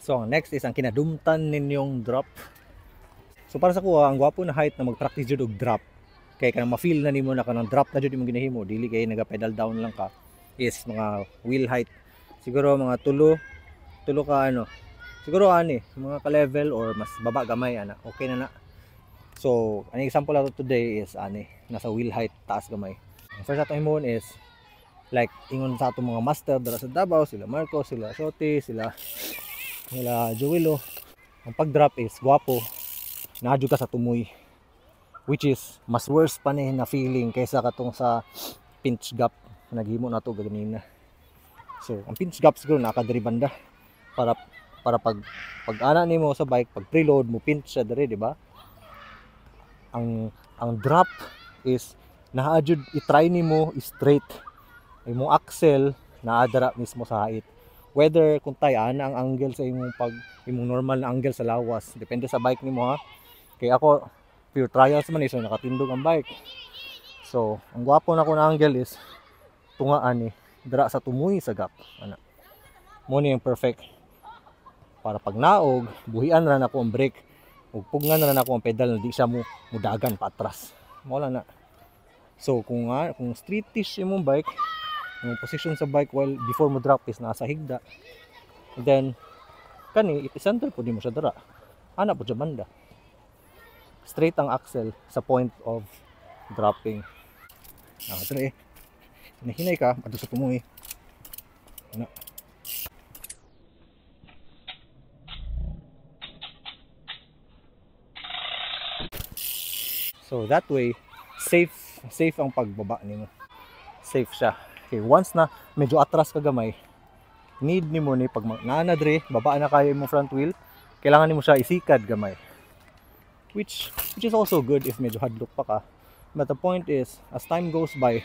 So ang next is ang kinadumtan ninyong drop. So para sa kuha, ang gwapo na height na mag-practice jud og drop. Kay kanang ma-feel na nimo na kanang drop na jud imong ginahimo, dili kay naga-pedal down lang ka. Is mga wheel height siguro mga tulo ka ano. Siguro ani mga ka-level or mas baba gamay ana. Okay na na. So, ang example nato today is ani nasa wheel height taas gamay. Ang first atong himon is like ingon sa atong mga master dara sa Davao, sila Marco, sila Shoti, sila Joelo. Ang pag-drop is gwapo. Naadyo ka sa tumoy, which is mas worse pa ni na feeling kaysa katong sa pinch gap na naghimo nato ganina. So, ang pinch gap siguro nakadiri banda para pag ana nimo sa bike, pag preload mo pinch siya diri, di ba? Ang drop is naadjud i-try nimo straight imong axle naadara mismo sa height. Whether kung tay ana ang angle sa imong normal na angle sa lawas, depende sa bike nimo ha. Kay ako pure trials man so nakatindog ang bike. So, ang gwapo na ko na angle is tungaan ni dira sa tumoy sa gap ana. Mo ni yung perfect para pag naog buhian ra na ko ang brake ug pugngan ra na ko ang pedal na di siya mudagan pa atras. Mo lang na. So kung streetish imong bike, yung position sa bike while before mo drop is nasa higda, then kani ipicenter po di mo siya dira ana po siya banda. Straight ang axle sa point of dropping. Dre hinahinay ka adto sa tumoy ana. So that way safe ang pagbaba nimo. Safe siya. Okay, once na medyo atras ka gamay, need nimo ni pag naana dre, baba na kayo imong front wheel, kailangan nimo siya isikad gamay. Which is also good if medyo hadlok pa ka. But the point is, as time goes by,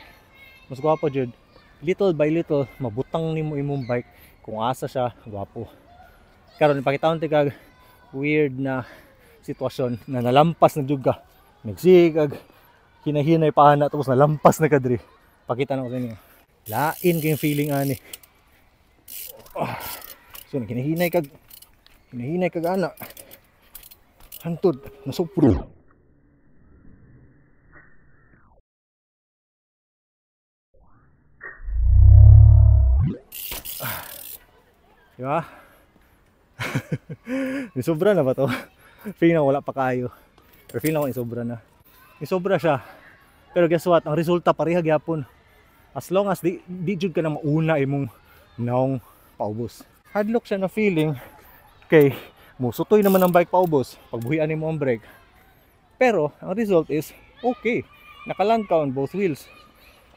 mas gwapo jud, little by little mabutang nimo imong bike kung asa siya gwapo. Karon ipakitaon ti kag weird na sitwasyon na nalampas na jud ka. Nagsigag, hinahinay pa ana tapos nalampas na ka diri. Pakita na ko sa inyo. Lain kayong feeling ani. So hinahinay kag ana. Hantod, nasupro. Diba? Isobra na ba to? Feeling na wala pa kayo. Pero feeling ako isobra na. Isobra siya. Pero guess what? Ang resulta pareha gyapon. As long as di jud ka na mauna imong naong paubos. Hadlock siya na feeling. Okay, musutoy naman ang bike paubos pag buhian nimo ang brake. Pero ang result is okay. Nakaland ka on both wheels.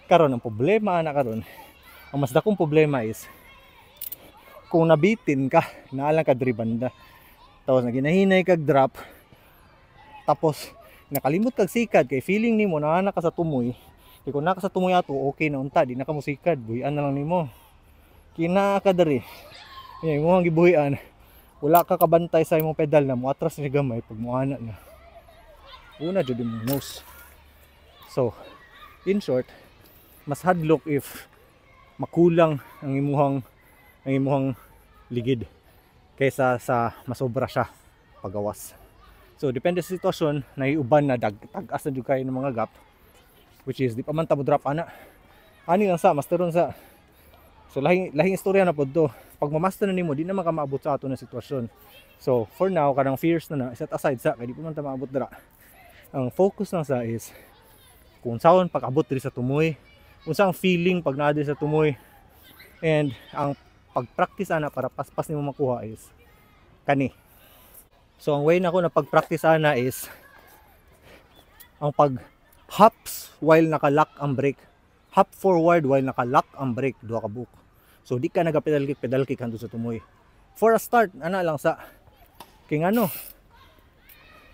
Karon ang problema na karon. Ang mas dakong problema is kung nabitin ka, naalang ka diri banda. Tapos naginahinay kag drop. Tapos nakalimot kag sikad kay feeling nimo naana ka sa tumoy. Kay kung naka sa tumoy ato okay na unta, di na ka mo sikad, buhian na lang nimo. Kina ka diri. Imo ang gibuhian. Wala ka kabantay sa imong pedal na mo atras ni gamay pag muana na. Una jud mo nose. So, in short, mas hadlock if makulang ang imuhang ligid kaysa sa masobra siya pagawas. So depende sa sitwasyon, naiuban na tag-as na jud kayo ng mga gap, which is di pa man ta mo drop ana. Ani lang sa masteron sa. So lahing istorya na pod to. Pag ma-master na nimo, di na maabot sa ato na sitwasyon. So for now, kanang fears na set aside sa kay di pa man ta maabot dira. Ang focus lang sa is kung saan pag-abot diri sa tumoy, kung saan feeling pag naa diri sa tumoy, and ang pag-practice ana para paspas nimo makuha is kani. So ang way na ko na pag-practice ana is ang pag-hops while naka-lock ang brake. Hop forward while naka-lock ang brake, duha ka buok. So di ka pedal kick hangtod sa tumoy. For a start, ana lang sa king ano.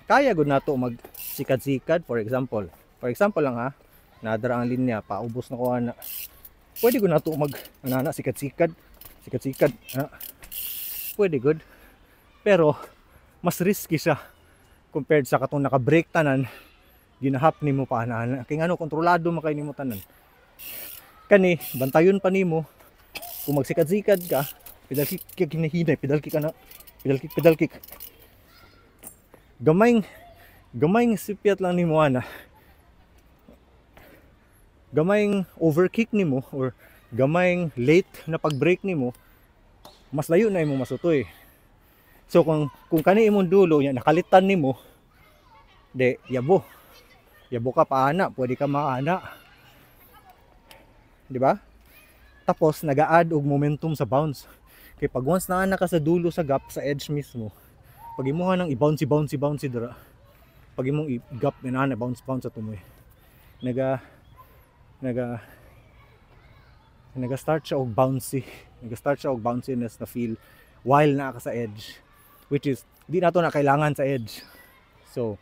Kaya gud nato magsikad-sikad, for example lang ha. Nadara ang linya, paubos na ko ana. Pwede gud nato ana sikad-sikad. Ha? Pwede gud. Pero mas risky siya compared sa katong naka-brake tanan, ginahap nimo pa ana. Kay ngano kontrolado makay nimo tanan. Kani bantayon pa nimo kung magsikad-sikad ka, pedal kick hinahinay, pedal kick ka na pedal kick. Gamayng sipiat lang nimo ana. Gamayng overkick nimo or gamayng late na pag-brake nimo, mas layo na imong masutoy. So kung kani imong dulo nya nakalitan nimo, yabo ka paana, pwede ka maana. Di ba? Tapos nag-a-add og momentum sa bounce. Kay pag once naana ka sa dulo sa gap, sa edge mismo, pag imuha nang i-bouncy dira, pag imong i-gap na bounce sa tumoy, naga-start siya og bounciness na feel while naa ka sa edge, which is di nato na kailangan sa edge. So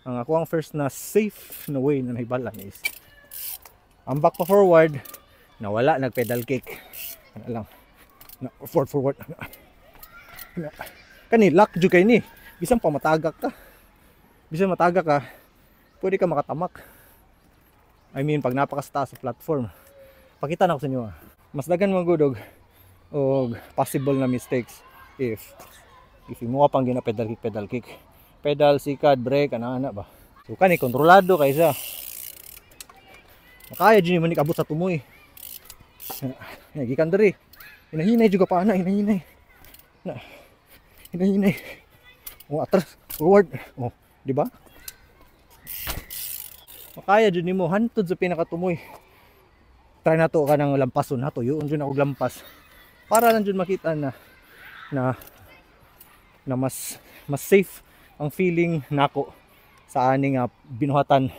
ang ako ang first na safe na way na nahibalan is ang back pa forward na wala nag-pedal kick. Ano lang na forward kani lock jud kay ni, bisan pa matagak ka, pwede ka makatamak. I mean pag napakasta sa platform, pakita na ko sa inyo mas dagan magudog og possible na mistakes if imo pang gina pedal kick, pedal, sikad, brake, ana ba. So kani kontrolado kay siya. Makaya din man abot sa tumoy. Gikan diri. Hinahinay juga pa ana, hinahinay. Oh, atras, forward. Oh, di ba? Makaya din nimo hantod sa pinakatumoy. Try na to ka nang lampason nato, yun jud ako lampas. Para lang jud makita na mas safe ang feeling nako sa ani nga binuhatan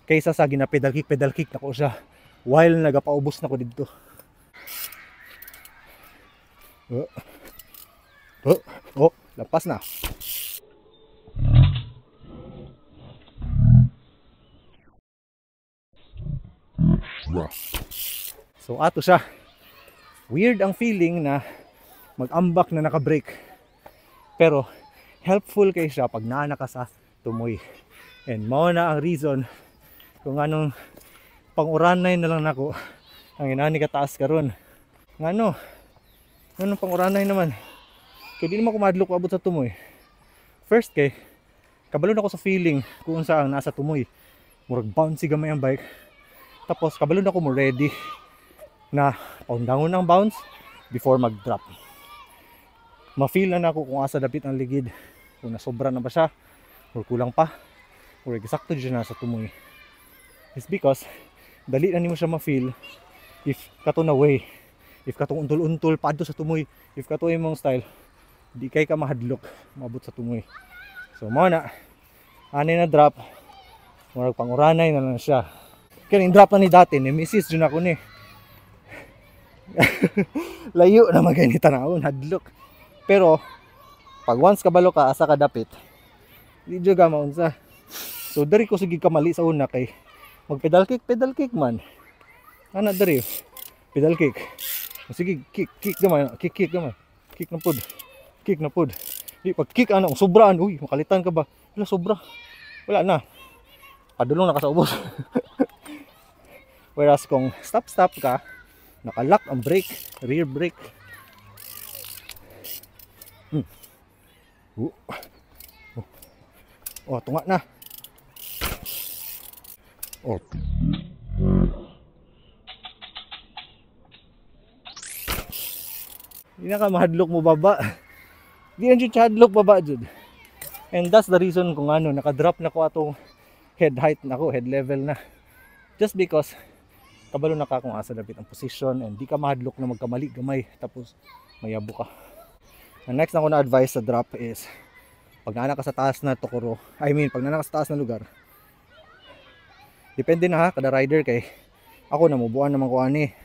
kaysa sa gina pedal kick nako siya while nagapaubos nako didto. Lapas na. So ato siya. Weird ang feeling na mag-ambak na naka-brake. Pero helpful kay siya pag naana ka sa tumoy. And mao na ang reason kung anong panguranay na lang nako ang inani ka taas karon. Ngano panguranay naman. Kaya di naman ko madlok abot sa tumoy. First kay kabalon ako sa feeling kung saan nasa tumoy. Murag bouncy gamay ang bike. Tapos kabalon ako mo ready na paundangon ng bounce before mag-drop. Ma-feel na ako kung asa dapit ang ligid, kung nasobra na ba siya or kulang pa or eksakto dyan na sa tumoy. It's because dali na nimo siya ma-feel if kato na way, if kato untol-untol padto sa tumoy, if kato imong style, di kay ka mahadlok maabot sa tumoy. So mo na ani na drop, murag panguranay na lang siya. Kaya drop na ni dati ni misis dyan ako ni layo na magani tanawon hadlok. Pero pag once kabalo ka asa ka dapit, di jud ka maunsa. So dari ko sige kamali sa una kay mag pedal kick man. Ana dari pedal kick. Sige kick naman. Kick na pod. Di pag kick ana sobraan, uy makalitan ka ba? Wala sobra. Wala na. Padulong na ka sa ubos. Whereas kung stop ka, nakalock ang brake, rear brake. Tunga na. Hindi na ka mahadlok mo baba. Hindi na dyan hadlok baba dyan. And that's the reason kung ano, nakadrop na ko atong head height na ko, head level na. Just because kabalo na ka kung asa dapit ang position and di ka mahadlok na magkamali gamay tapos mayabo ka. Ang next na ko na advice sa drop is pag naana ka sa taas na tokoro, pag naana ka sa taas na lugar, depende na ha kada rider kay ako namubuan naman ko ani.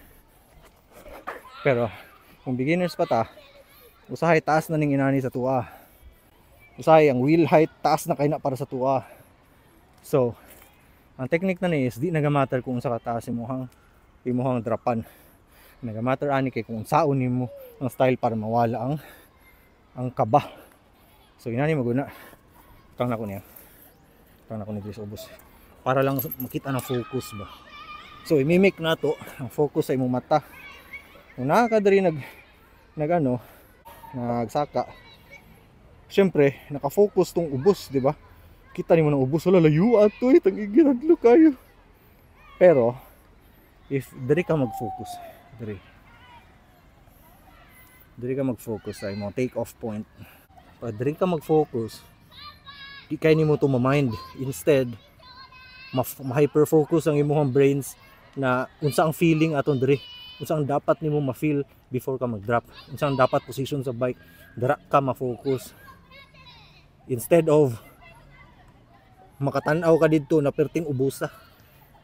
Pero kung beginners pa ta, usahay taas na ning inani sa tuwa. Usahay ang wheel height taas na kay na para sa tuwa. So ang technique na ni is di nagamatter kung sa kataas imuhang dropan. Nagamatter ani kay kung saon nimo ang style para mawala ang kaba. So inani maguna kang nako niya. Kang nako ni Dres ubos. Para lang makita na focus ba. So imimik na to ang focus sa imong mata. Kung nakakadiri nagsaka, syempre naka-focus tong ubos, di ba? Kita nimo ng ubos, wala layo ato tangigid hadlo kayo. Pero if diri ka mag-focus, diri ka mag-focus sa imong take off point. Pag diri ka mag-focus, di kay nimo to ma-mind. Instead, ma-hyper focus ang imong brains na unsa ang feeling aton diri, unsa ang dapat nimo ma-feel before ka mag-drop, unsa ang dapat position sa bike, dira ka ma-focus. Instead of makatan-aw ka didto na perting ubusa.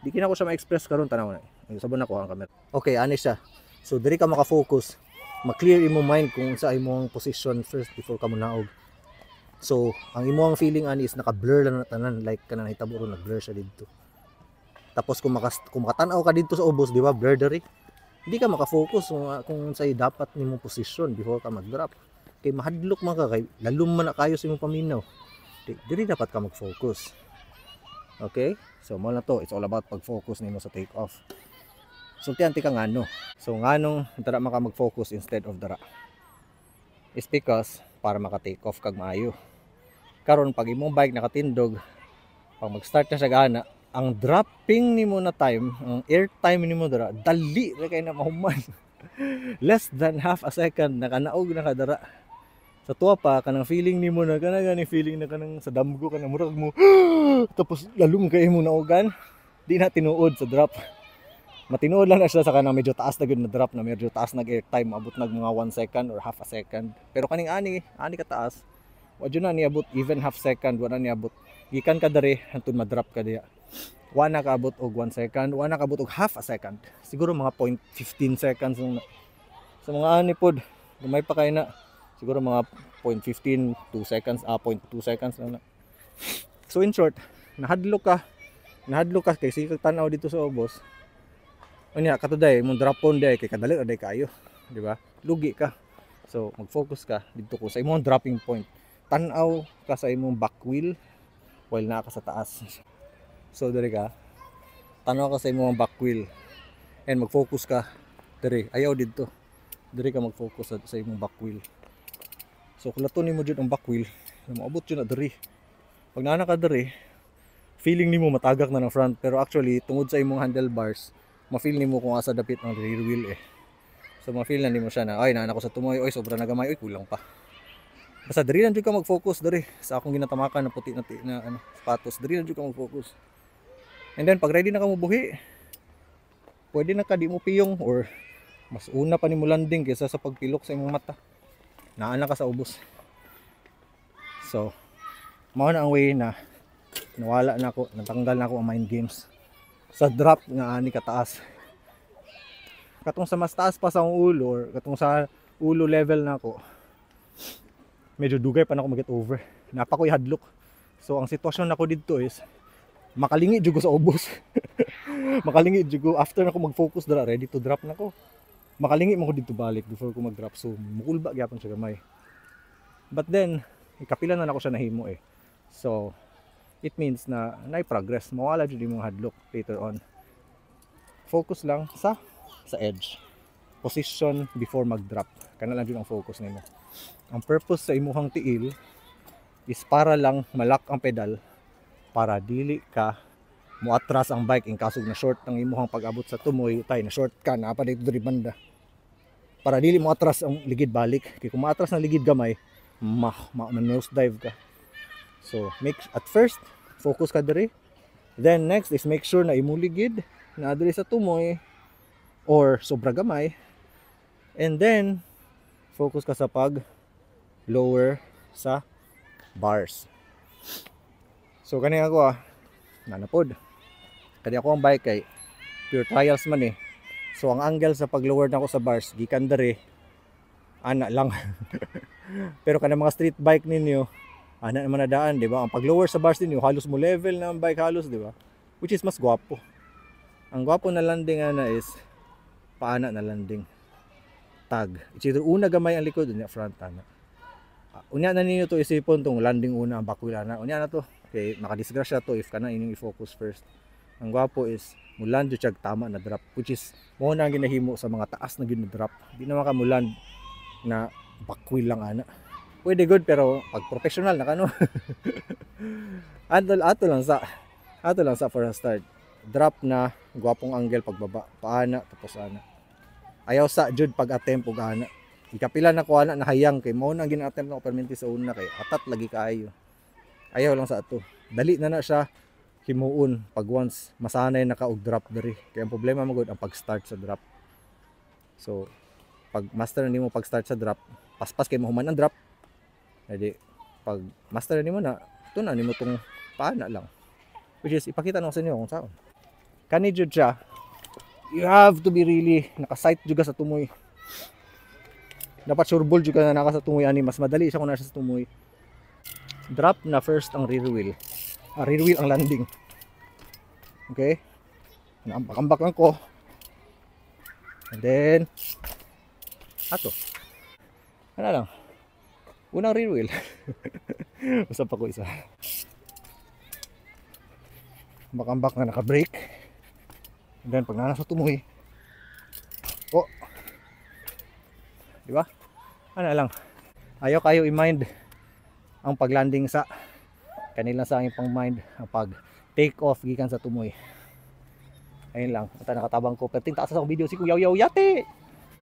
Di kina ko siya ma-express karon, tanaw na. Sabon na ko ang camera. Okay, ani siya. So diri ka maka-focus, ma-clear imong mind kung unsa imong position first before ka munaog. So ang imong feeling ani is naka-blur lang na tanan, like kanang hitabo ron nag-blur siya didto. Tapos kung makatan-aw ka didto sa ubos, di ba, blur diri. Hindi ka maka-focus kung unsay dapat nimong position before ka mag-drop. Kay mahadlok man ka, kay lalum man na kayo sa imong paminaw. Diri dapat ka mag-focus. Okay? So mo na to, it's all about pag-focus nimo sa take off. So tiyanti ka ngano. So nganong dara maka mag-focus instead of dara? It's because para maka-take off kag maayo. Karon pag imong bike nakatindog, pag mag-start na siya gana, ang dropping nimo na time, ang air time nimo dara, dali ra kay na mahuman. Less than half a second nakanaog na kadara. Sa tuwa pa kanang feeling nimo na gani feeling na kanang sa damgo kanang murag mo tapos lalum kay mo naogan, di na tinuod sa drop. Matinuod lang na siya sa kanang medyo taas na gyud na drop, na medyo taas na air time, abot nag mga 1 second or half a second. Pero kaning ani ka taas, wa jud na niabot even half second, wa na niabot. Gikan ka dere hantod ma-drop ka diha. Wa na kaabot og 1 second, wa na kaabot og half a second. Siguro mga 0.15 seconds lang na. Sa mga ani pod, gamay pa kay na. Siguro mga 0.15 2 seconds, 0.2 seconds lang na. So in short, nahadlok ka kay sige tan-aw dito sa ubos. Unya katuday mong drop-on day kay kadali day kayo, di ba? Lugi ka. So mag-focus ka dito ko sa imong dropping point. Tan-aw ka sa imong back wheel while naa ka sa taas. So diri ka, tan-aw ka sa imong back wheel and mag-focus ka diri, ayaw dito. Diri ka mag-focus sa imong back wheel. So kulaton nimo jud ang back wheel, maabot jud na diri. Pag naa ka diri, feeling nimo matagak na ng front, pero actually tungod sa imong handlebars, ma-feel nimo kung asa dapit ang rear wheel eh. So ma-feel na nimo siya na ay naa ko sa tumoy, oy sobra na gamay, oy kulang pa. Basta diri lang jud ka mag-focus diri sa akong ginatamakan na puti na sapatos, diri lang jud ka mag-focus. And then pag ready na ka mo buhi, pwede na ka di mo piyong or mas una pa nimo landing kaysa sa pagpilok sa imong mata. Naana ka sa ubos. So mao na ang way na nawala na ako, natanggal na ako ang mind games sa drop nga ani kataas. Katong sa mas taas pa sa ulo or katong sa ulo level na ako, medyo dugay pa na ako mag-get over. Napa ko'y hadlok. So ang sitwasyon nako dito is makalingi jud ko sa ubos. Makalingi jud ko after na ako mag-focus dara, ready to drop na ko. Makalingi mo ko dito balik before ko mag-drop. So mukulba gyapon siya gamay. But then ikapila na ako siya nahimo eh. So it means na progress, mawala jud imong hadlok later on. Focus lang sa edge. Position before mag-drop. Kana lang jud ang focus nimo. Ang purpose sa imuhang tiil is para lang malak ang pedal para dili ka muatras ang bike in kasog na short ang imuhang pag-abot sa tumoy, tay na short ka na pa dito diri banda. Para dili mo atras ang ligid balik. Kay kung maatras na ligid gamay, nose dive ka. So at first focus ka diri. Then next is make sure na imong ligid na diri sa tumoy or sobra gamay. And then focus ka sa pag lower sa bars. So kani ako nanapod. Kani ako ang bike kay pure trials man eh. So ang angle sa pag-lower na ako sa bars gikan diri ana lang. Pero kanang mga street bike ninyo ana naman nadaan, di ba? Ang pag-lower sa bars ninyo halos mo level na ang bike halos, di ba? Which is mas gwapo. Ang gwapo na landing ana is paana na landing. Tag. It's either una gamay ang likod unya front ana. Unya na ninyo to isipon tong landing una ang back wheel ana. Unya na to. Okay, makadisgrasya to if kana inyong i-focus first. Ang gwapo is muland jud siya tama na drop, which is mo na ang ginahimo sa mga taas na gyud na drop. Di na maka muland na back wheel lang ana. pwede good pero pag professional na kano. ato lang sa for a start. Drop na gwapong angle pagbaba, paana tapos ana. Ayaw sa jud pag attempt og ana. Ikapila na ko ana nahayang kay mao nang gina-attempt na ko perminti sa una kay atat lagi kaayo. Ayaw lang sa ato. Dali na siya himuon pag once masanay na ka og drop diri. Kaya ang problema mo gud ang pag-start sa drop. So pag master nimo pag-start sa drop, paspas kay mahuman ang drop. Edi pag master nimo na, ito na nimo tong paana lang. Which is ipakita na ko sa inyo kung saan. Kani jud siya. You have to be really naka-sight jud sa tumoy. Dapat sureball jud ka na naka sa tumoy ani, mas madali siya kung nasa sa tumoy. Drop na first ang rear wheel. Rear wheel ang landing. Okay? Nakambak lang ko. And then ato. Ano lang? Unang rear wheel. Usap ako isa. Bakambak na naka-brake. And then pag nasa tumoy. Oh. Di ba? Ano lang? Ayaw kayo i-mind ang paglanding sa kanila sa aking pang mind ang pag take off gikan sa tumoy. Ayun lang. Ito nakatabang ko. Perting taas sa video si Kuya Yaw Yate.